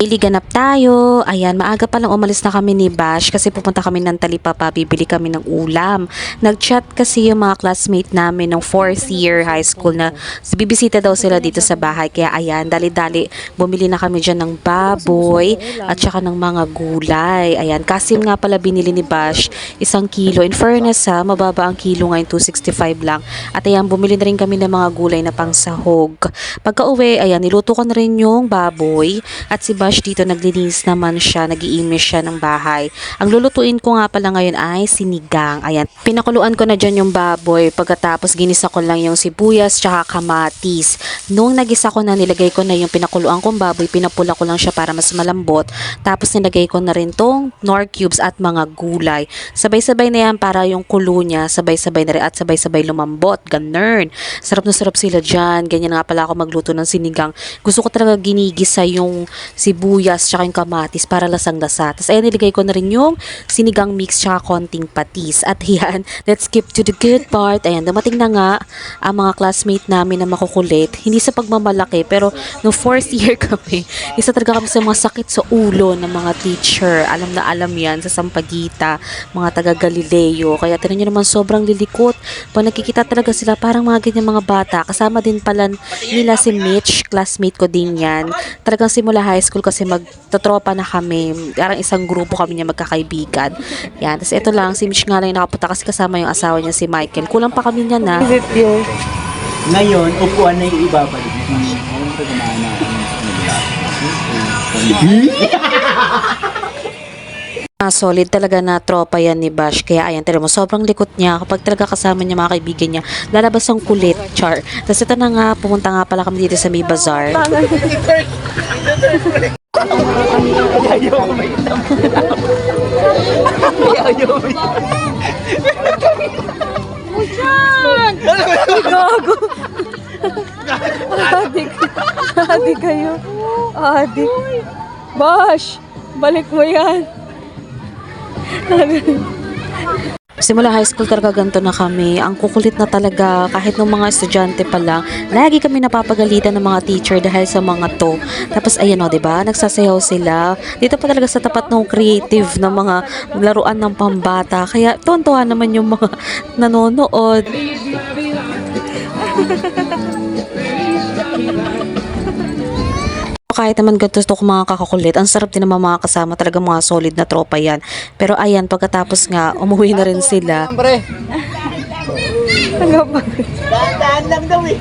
Iliganap tayo. Ayan, maaga pa lang umalis na kami ni Bash kasi pupunta kami ng Talipapa, bibili kami ng ulam. Nag-chat kasi yung mga classmate namin ng 4th year high school na bibisita daw sila dito sa bahay. Kaya ayan, dali-dali bumili na kami dyan ng baboy at saka ng mga gulay. Ayan, kasim nga pala binili ni Bash, 1 kilo. In fairness ha, mababa ang kilo ngayon, 265 lang. At ayan, bumili na rin kami ng mga gulay na pangsahog. Pagka uwi, ayan, niluto ko na rin yung baboy at si Bash dito naglilinis naman siya, nag-iimis siya ng bahay. Ang lulutuin ko nga pala ngayon ay sinigang. Ayan, pinakuluan ko na dyan yung baboy. Pagkatapos ginisa ko lang yung sibuyas tsaka kamatis. Nung nagisa ko na, nilagay ko na yung pinakuluan kong baboy, pinapula ko lang siya para mas malambot. Tapos nilagay ko na rin tong Knorr cubes at mga gulay. Sabay-sabay na yan para yung kulo niya, sabay-sabay na rin at sabay-sabay lumambot. Ganun. Sarap na sarap sila dyan. Ganyan nga pala ako magluto ng sinigang. Gusto ko talaga ginigisa yung sibuyas tsaka yung kamatis para lasang-lasa. Tapos ayan, nilagay ko na rin yung sinigang mix tsaka konting patis. At yan, let's skip to the good part. Ayan, dumating na nga ang mga classmate namin na makukulit. Hindi sa pagmamalaki, pero no 4th year kami, isa talaga kami sa mga sakit sa ulo ng mga teacher. Alam na alam yan sa Sampaguita, mga taga Galileo. Kaya tinan nyo naman, sobrang lilikot. Pag nakikita talaga sila, parang mga ganyan mga bata. Kasama din pala nila si Mitch, classmate ko din yan. Talagang simula high school kasi magtotropa na kami. Parang isang grupo kami niya magkakaibigan. Yan. Tapos ito lang, si Mitch nga lang yung nakapunta kasi kasama yung asawa niya si Michael. Kulang pa kami niya na. Ngayon, upuan na yung ibabalik. Solid talaga na tropa yan ni Bash. Kaya ayan, tira mo, sobrang likot niya. Kapag talaga kasama niya mga kaibigan niya, lalabas ang kulit, char. Tapos ito na nga, pumunta nga pala kami dito sa May Bazaar. Ayaw ko may itam. Ayaw may itam. Diyan! Gago! Adik. Adik kayo. Adik. Bash! Balik mo yan. Simula high school talaga ganito na kami. Ang kukulit na talaga. Kahit nung mga estudyante pa lang, lagi kami napapagalitan ng mga teacher dahil sa mga to. Tapos ayan o, diba? Nagsasayaw sila. Dito pa talaga sa tapat ng creative na mga laruan ng pambata. Kaya tuwan-tuwa naman yung mga nanonood. Kahit naman gusto ko mga kakakulit, ang sarap din naman mga kasama, talaga mga solid na tropa yan. Pero ayan, pagkatapos nga, umuwi na rin sila. Pre. Ano ba? Daan lang daw eh.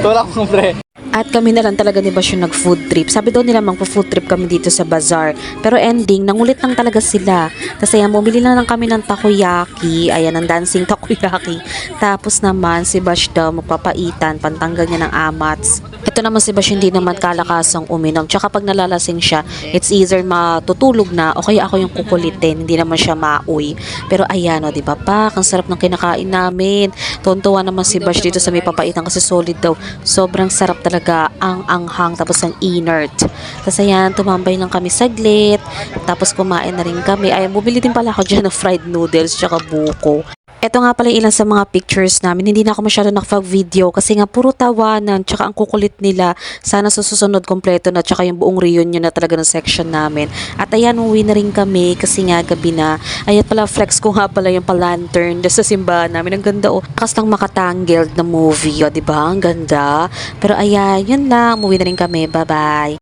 Tulak mo pre. At kami na lang talaga ni Bash yung nag-food trip. Sabi daw nila magpo-food trip kami dito sa bazaar. Pero ending, nangulit lang talaga sila. Tapos ayan, bumili na lang kami ng takoyaki. Ayan, ang dancing takoyaki. Tapos naman, si Bash daw magpapaitan, pantanggal niya ng amats. Ito naman si Bash hindi naman kalakasang uminom. Tsaka pag nalalasing siya, it's either matutulog na o kaya ako yung kukulitin. Hindi naman siya mauwi. Pero ayan o, diba pa? Ang sarap ng kinakain namin. Tontuwa naman si Bash dito sa may papaitan kasi solid daw. Sobrang sarap talaga ang anghang tapos ang inert. Tapos ayan, tumambay lang kami saglit. Tapos kumain na rin kami. Ay, bumili din pala ako dyan ng fried noodles tsaka buko. Ito nga pala ilan sa mga pictures namin. Hindi na ako masyado nakapag-video kasi nga puro tawanan tsaka ang kukulit nila. Sana sa susunod kompleto na tsaka yung buong reunion na talaga ng section namin. At ayan, uwi na rin kami kasi nga gabi na. Ayan pala, flex ko nga pala yung palantern sa simbahan namin. Ang ganda oh. Kas lang makatangled na movie. O, diba? Ang ganda. Pero ayan, yun lang. Uwi na rin kami. Bye-bye.